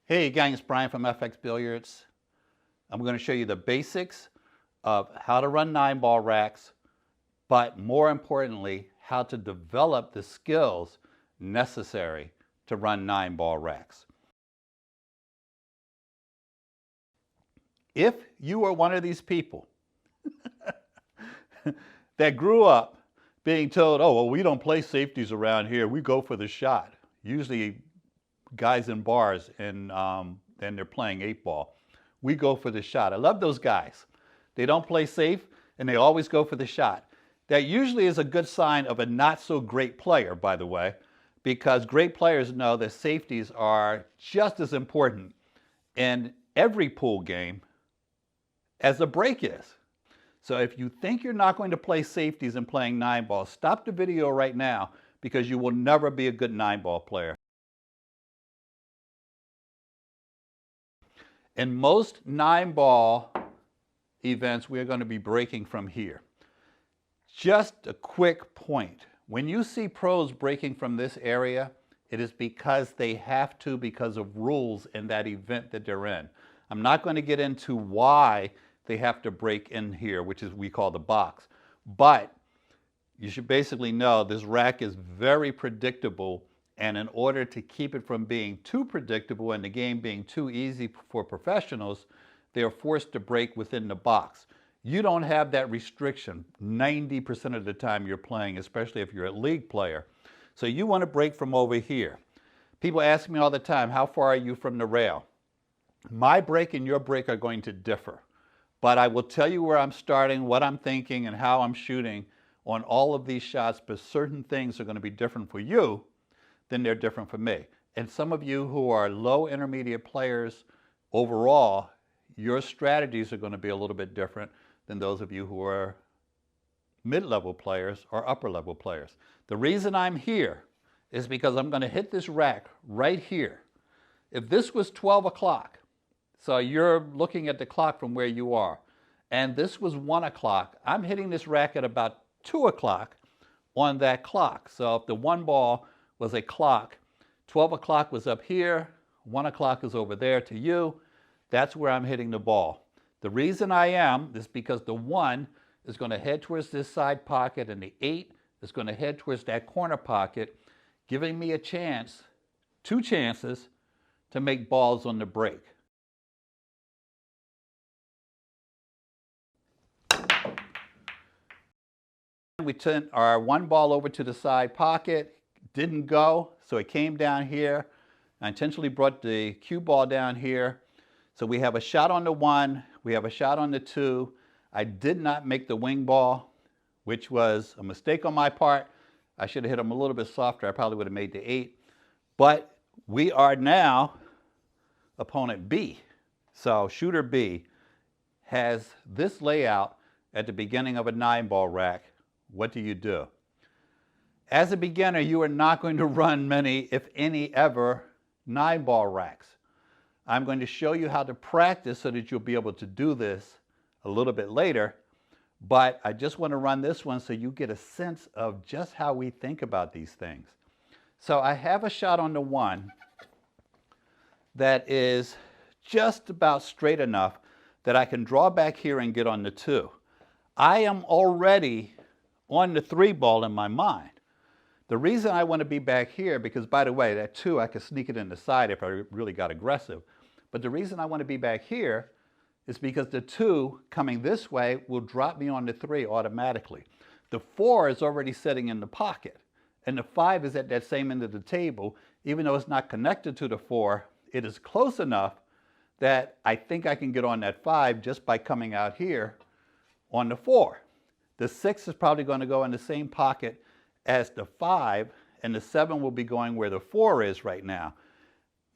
Hey gang, it's Bryan from FXBilliards. I'm going to show you the basics of how to run 9-ball racks, but more importantly, how to develop the skills necessary to run 9-ball racks. If you are one of these people that grew up being told, oh, well, we don't play safeties around here, we go for the shot. Usually guys in bars and they're playing 8-ball. We go for the shot. I love those guys. They don't play safe and they always go for the shot. That usually is a good sign of a not so great player, by the way, because great players know that safeties are just as important in every pool game as a break is. So if you think you're not going to play safeties and playing 9-ball, stop the video right now because you will never be a good 9-ball player. In most 9-ball events, we're going to be breaking from here. Just a quick point. When you see pros breaking from this area, it is because they have to because of rules in that event that they're in. I'm not going to get into why they have to break in here, which is we call the box. But you should basically know this rack is very predictable, and in order to keep it from being too predictable and the game being too easy for professionals, they are forced to break within the box. You don't have that restriction 90% of the time you're playing, especially if you're a league player. So you want to break from over here. People ask me all the time, how far are you from the rail? My break and your break are going to differ. But I will tell you where I'm starting, what I'm thinking, and how I'm shooting on all of these shots, but certain things are going to be different for you than they're different for me. And some of you who are low intermediate players overall, your strategies are going to be a little bit different than those of you who are mid-level players or upper-level players. The reason I'm here is because I'm going to hit this rack right here. If this was 12 o'clock, so you're looking at the clock from where you are, and this was 1 o'clock, I'm hitting this rack at about 2 o'clock on that clock. So if the 1 ball was a clock, 12 o'clock was up here, 1 o'clock is over there to you, that's where I'm hitting the ball. The reason I am is because the 1 is going to head towards this side pocket and the 8 is going to head towards that corner pocket, giving me a chance, 2 chances, to make balls on the break. We sent our 1 ball over to the side pocket, didn't go, so it came down here. I intentionally brought the cue ball down here. So we have a shot on the 1, we have a shot on the 2. I did not make the wing ball, which was a mistake on my part. I should have hit him a little bit softer. I probably would have made the 8. But we are now opponent B. So shooter B has this layout at the beginning of a 9-ball rack. What do? As a beginner, you are not going to run many, if any, ever 9-ball racks. I'm going to show you how to practice so that you'll be able to do this a little bit later, but I just want to run this one so you get a sense of just how we think about these things. So I have a shot on the 1 that is just about straight enough that I can draw back here and get on the 2. I am already on the 3 ball in my mind. The reason I want to be back here, because by the way, that 2, I could sneak it in the side if I really got aggressive. But the reason I want to be back here is because the 2 coming this way will drop me on the 3 automatically. The 4 is already sitting in the pocket, and the 5 is at that same end of the table. Even though it's not connected to the 4, it is close enough that I think I can get on that 5 just by coming out here on the 4. The 6 is probably going to go in the same pocket as the 5, and the 7 will be going where the 4 is right now.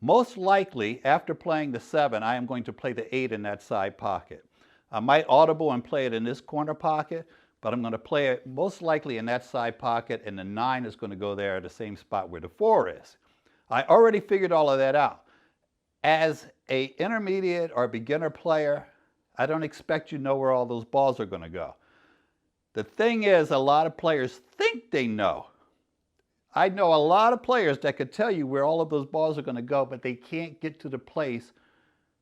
Most likely, after playing the 7, I am going to play the 8 in that side pocket. I might audible and play it in this corner pocket, but I'm going to play it most likely in that side pocket, and the 9 is going to go there at the same spot where the 4 is. I already figured all of that out. As an intermediate or beginner player, I don't expect you to know where all those balls are going to go. The thing is, a lot of players think they know. I know a lot of players that could tell you where all of those balls are going to go, but they can't get to the place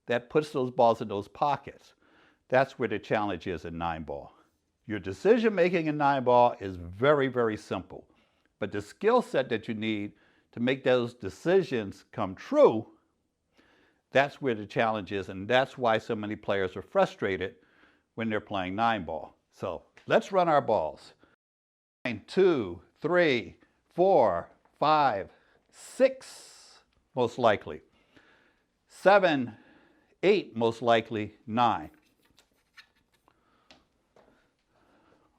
that puts those balls in those pockets. That's where the challenge is in 9-ball. Your decision making in 9-ball is very, very simple. But the skill set that you need to make those decisions come true, that's where the challenge is, and that's why so many players are frustrated when they're playing 9-ball. So let's run our balls. 1, 2, 3, 4, 5, 6, most likely. 7, 8, most likely. 9.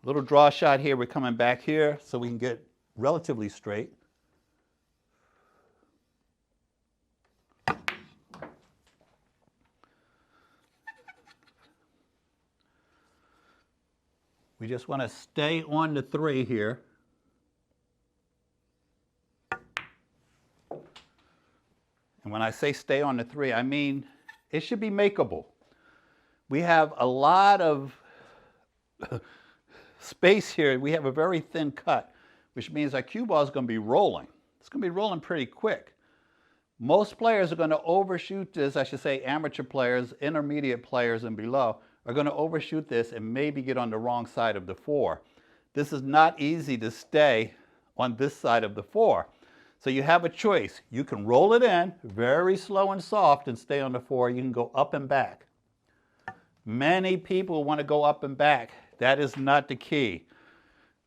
Little draw shot here. We're coming back here so we can get relatively straight. We just want to stay on the 3 here. And when I say stay on the 3, I mean it should be makeable. We have a lot of space here. We have a very thin cut, which means our cue ball is going to be rolling. It's going to be rolling pretty quick. Most players are going to overshoot this. I should say amateur players, intermediate players and below are going to overshoot this and maybe get on the wrong side of the 4. This is not easy to stay on this side of the 4. So you have a choice. You can roll it in very slow and soft and stay on the 4. You can go up and back. Many people want to go up and back. That is not the key.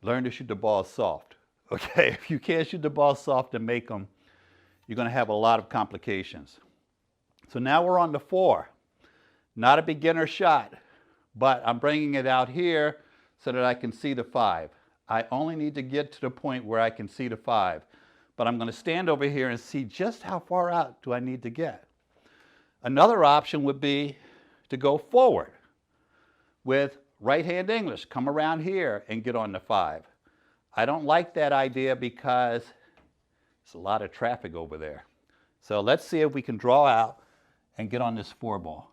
Learn to shoot the ball soft. Okay, if you can't shoot the ball soft and make them, you're going to have a lot of complications. So now we're on the 4. Not a beginner shot, but I'm bringing it out here so that I can see the 5. I only need to get to the point where I can see the 5. But I'm going to stand over here and see just how far out do I need to get. Another option would be to go forward with right-hand English. Come around here and get on the 5. I don't like that idea because there's a lot of traffic over there. So let's see if we can draw out and get on this 4 ball.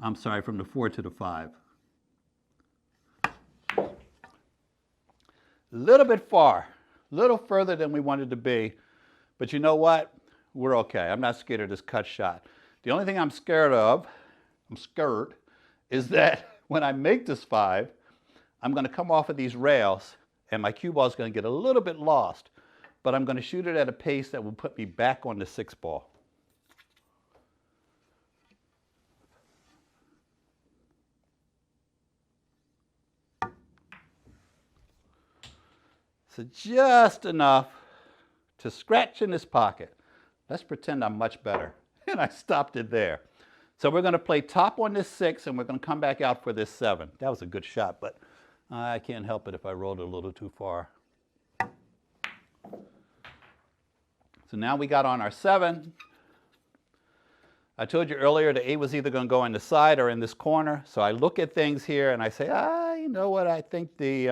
I'm sorry, from the 4 to the 5. A little bit far, a little further than we wanted to be, but you know what? We're okay. I'm not scared of this cut shot. The only thing I'm scared of, is that when I make this 5, I'm going to come off of these rails and my cue ball is going to get a little bit lost, but I'm going to shoot it at a pace that will put me back on the 6 ball. So just enough to scratch in this pocket. Let's pretend I'm much better. And I stopped it there. So we're going to play top on this 6 and we're going to come back out for this 7. That was a good shot, but I can't help it if I rolled it a little too far. So now we got on our 7. I told you earlier the 8 was either going to go in the side or in this corner. So I look at things here and I say, you know what, I think the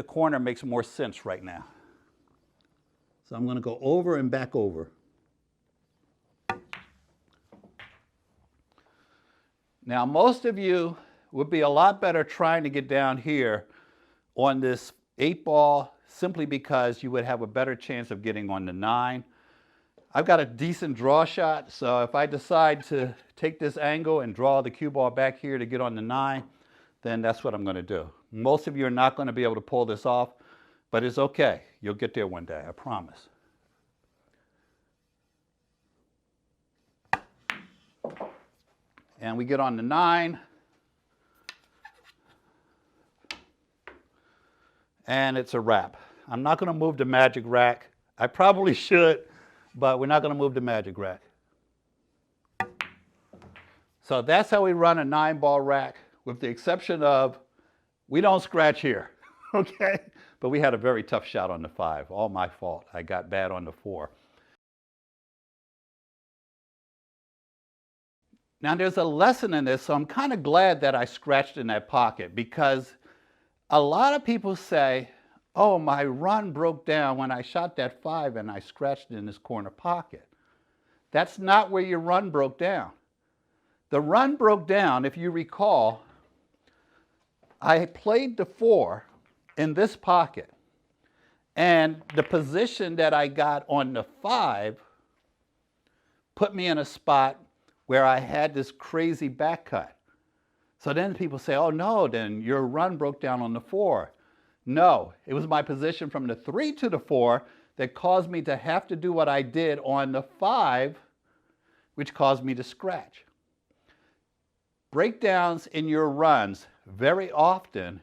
corner makes more sense right now. So I'm going to go over and back over. Now, most of you would be a lot better trying to get down here on this 8 ball simply because you would have a better chance of getting on the 9. I've got a decent draw shot, so if I decide to take this angle and draw the cue ball back here to get on the 9, then that's what I'm going to do. Most of you are not going to be able to pull this off, but it's okay. You'll get there one day, I promise. And we get on the 9. And it's a wrap. I'm not going to move the magic rack. I probably should, but we're not going to move the magic rack. So that's how we run a 9-ball rack, with the exception of we don't scratch here, okay? But we had a very tough shot on the 5. All my fault. I got bad on the 4. Now there's a lesson in this, so I'm kind of glad that I scratched in that pocket, because a lot of people say, oh, my run broke down when I shot that 5 and I scratched in this corner pocket. That's not where your run broke down. The run broke down, if you recall, I played the 4 in this pocket. And the position that I got on the 5 put me in a spot where I had this crazy back cut. So then people say, oh no, then your run broke down on the 4. No, it was my position from the 3 to the 4 that caused me to have to do what I did on the 5, which caused me to scratch. Breakdowns in your runs very often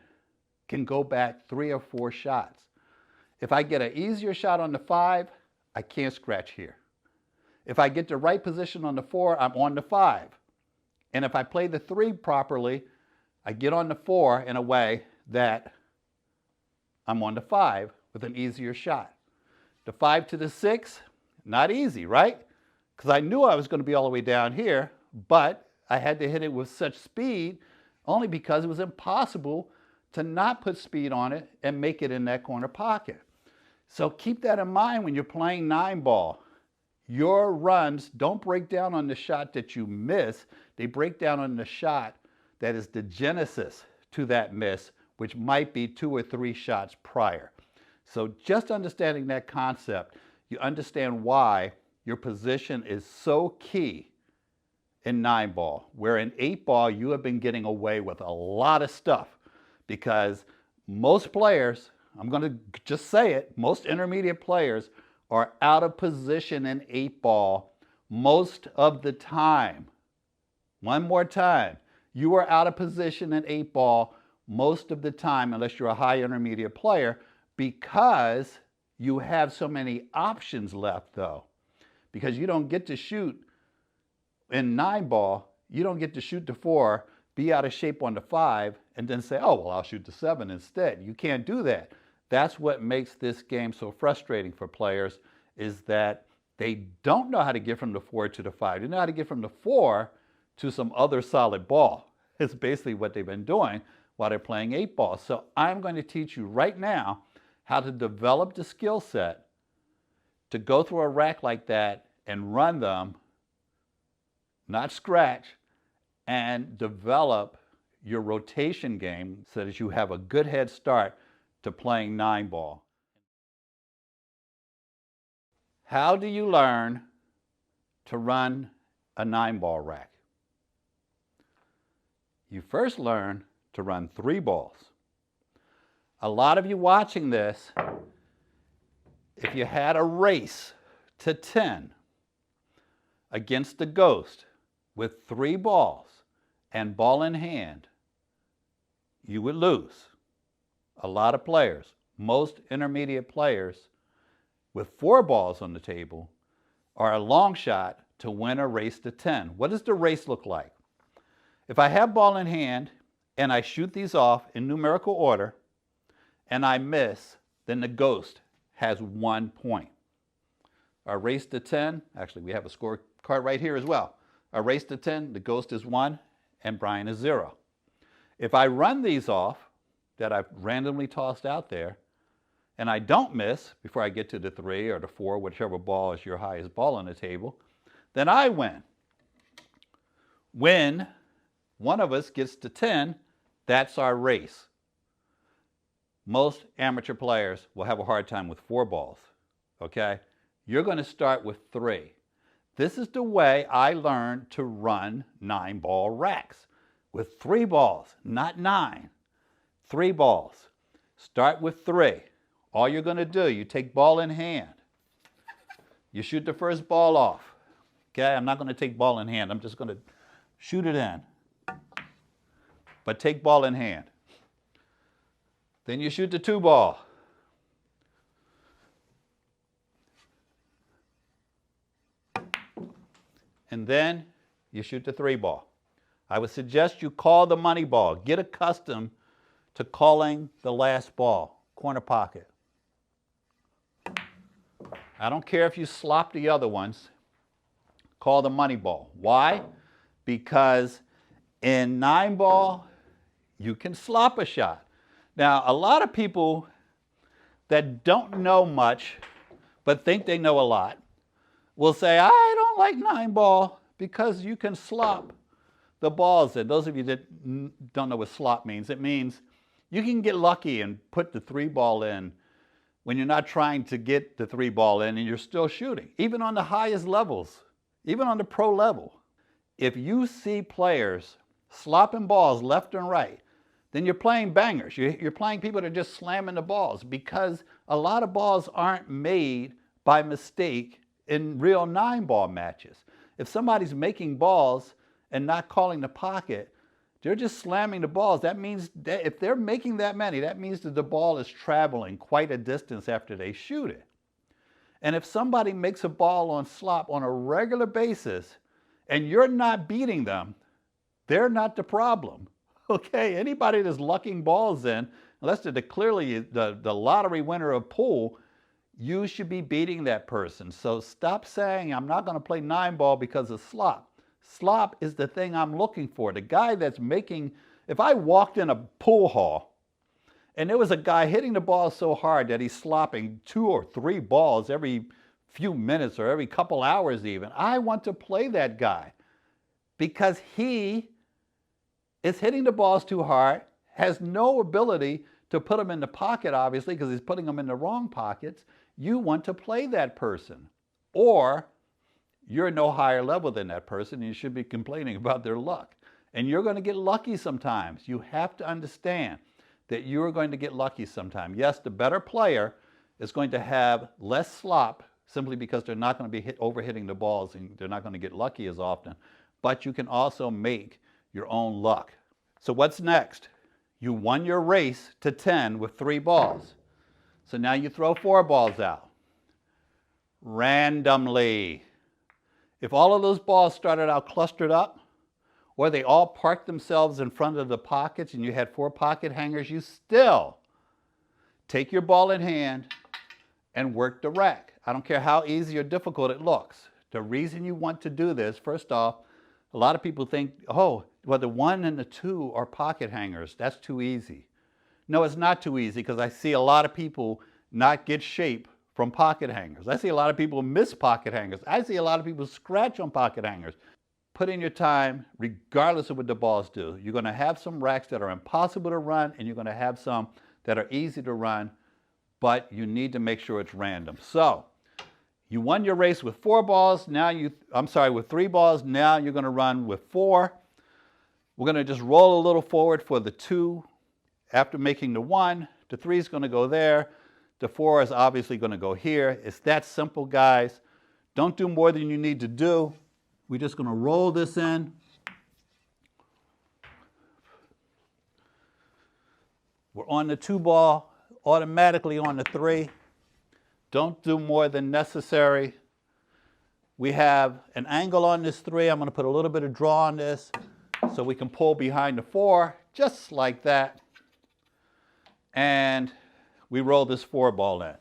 can go back 3 or 4 shots. If I get an easier shot on the 5, I can't scratch here. If I get the right position on the 4, I'm on the 5. And if I play the 3 properly, I get on the 4 in a way that I'm on the 5 with an easier shot. The 5 to the 6, not easy, right? Because I knew I was going to be all the way down here, but I had to hit it with such speed only because it was impossible to not put speed on it and make it in that corner pocket. So keep that in mind when you're playing 9-ball. Your runs don't break down on the shot that you miss. They break down on the shot that is the genesis to that miss, which might be 2 or 3 shots prior. So just understanding that concept, you understand why your position is so key in 9-ball, where in 8-ball you have been getting away with a lot of stuff because most players, I'm going to just say it, most intermediate players are out of position in 8-ball most of the time. One more time, you are out of position in 8-ball most of the time unless you're a high intermediate player because you have so many options left though. Because you don't get to shoot in 9-ball, you don't get to shoot the 4, be out of shape on the 5, and then say, oh, well, I'll shoot the 7 instead. You can't do that. That's what makes this game so frustrating for players, is that they don't know how to get from the 4 to the 5. They know how to get from the 4 to some other solid ball. It's basically what they've been doing while they're playing 8-ball. So I'm going to teach you right now how to develop the skill set to go through a rack like that and run them, not scratch, and develop your rotation game so that you have a good head start to playing 9-ball. How do you learn to run a 9-ball rack? You first learn to run 3 balls. A lot of you watching this, if you had a race to 10 against the ghost with 3 balls and ball in hand, you would lose. A lot of players, most intermediate players with 4 balls on the table are a long shot to win a race to 10. What does the race look like? If I have ball in hand and I shoot these off in numerical order and I miss, then the ghost has 1 point. Our race to 10, actually we have a score card right here as well. Our race to 10, the ghost is 1 and Bryan is 0. If I run these off that I've randomly tossed out there and I don't miss before I get to the 3 or the 4, whichever ball is your highest ball on the table, then I win. When one of us gets to 10, that's our race. Most amateur players will have a hard time with 4 balls, okay? You're going to start with 3. This is the way I learned to run 9-ball racks, with 3 balls, not 9. 3 balls. Start with 3. All you're going to do, you take ball in hand. You shoot the first ball off. Okay, I'm not going to take ball in hand. I'm just going to shoot it in. But take ball in hand. Then you shoot the 2 ball. And then you shoot the 3 ball. I would suggest you call the money ball. Get accustomed to calling the last ball, corner pocket. I don't care if you slop the other ones. Call the money ball. Why? Because in 9-ball, you can slop a shot. Now, a lot of people that don't know much, but think they know a lot, will say, I don't like 9-ball because you can slop the balls in. Those of you that don't know what slop means, it means you can get lucky and put the 3 ball in when you're not trying to get the 3-ball in and you're still shooting, even on the highest levels, even on the pro level. If you see players slopping balls left and right, then you're playing bangers. You're playing people that are just slamming the balls, because a lot of balls aren't made by mistake in real 9-ball matches. If somebody's making balls and not calling the pocket, they're just slamming the balls. That means that if they're making that many, that means that the ball is traveling quite a distance after they shoot it. And if somebody makes a ball on slop on a regular basis and you're not beating them, they're not the problem. Okay, anybody that's lucking balls in, unless they're clearly the lottery winner of pool, you should be beating that person. So stop saying, I'm not going to play 9-ball because of slop. Slop is the thing I'm looking for. The guy that's making, if I walked in a pool hall and there was a guy hitting the ball so hard that he's slopping 2 or 3 balls every few minutes or every couple hours even, I want to play that guy, because he is hitting the balls too hard, has no ability to put them in the pocket, obviously, because he's putting them in the wrong pockets. You want to play that person. Or you're no higher level than that person, and you should be complaining about their luck. And you're going to get lucky sometimes. You have to understand that you're going to get lucky sometime. Yes, the better player is going to have less slop simply because they're not going to be overhitting the balls and they're not going to get lucky as often. But you can also make your own luck. So what's next? You won your race to 10 with 3 balls. So now you throw 4 balls out. Randomly. If all of those balls started out clustered up, or they all parked themselves in front of the pockets and you had 4 pocket hangers, you still take your ball in hand and work the rack. I don't care how easy or difficult it looks. The reason you want to do this, first off, a lot of people think, oh, well, the 1 and the 2 are pocket hangers. That's too easy. No, it's not too easy, because I see a lot of people not get shape from pocket hangers. I see a lot of people miss pocket hangers. I see a lot of people scratch on pocket hangers. Put in your time, regardless of what the balls do. You're going to have some racks that are impossible to run, and you're going to have some that are easy to run, but you need to make sure it's random. So you won your race with 4 balls. Now with 3 balls. Now you're going to run with 4. We're going to just roll a little forward for the 2 after making the 1. The 3 is going to go there. The 4 is obviously going to go here. It's that simple, guys. Don't do more than you need to do. We're just going to roll this in. We're on the 2 ball, automatically on the 3. Don't do more than necessary. We have an angle on this 3. I'm going to put a little bit of draw on this so we can pull behind the 4, just like that. And we roll this 4 ball in.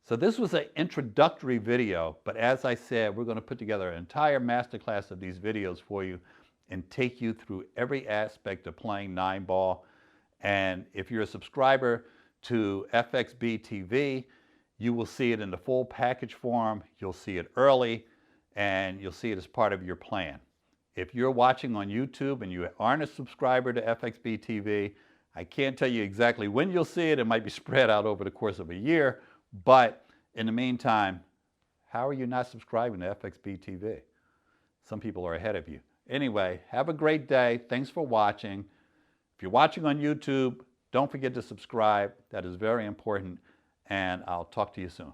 So this was an introductory video, but as I said, we're going to put together an entire masterclass of these videos for you and take you through every aspect of playing 9-ball. And if you're a subscriber to FXB TV, you will see it in the full package form. You'll see it early, and you'll see it as part of your plan. If you're watching on YouTube and you aren't a subscriber to FXB TV, I can't tell you exactly when you'll see it. It might be spread out over the course of a year. But in the meantime, how are you not subscribing to FXB TV? Some people are ahead of you. Anyway, have a great day. Thanks for watching. If you're watching on YouTube, don't forget to subscribe. That is very important. And I'll talk to you soon.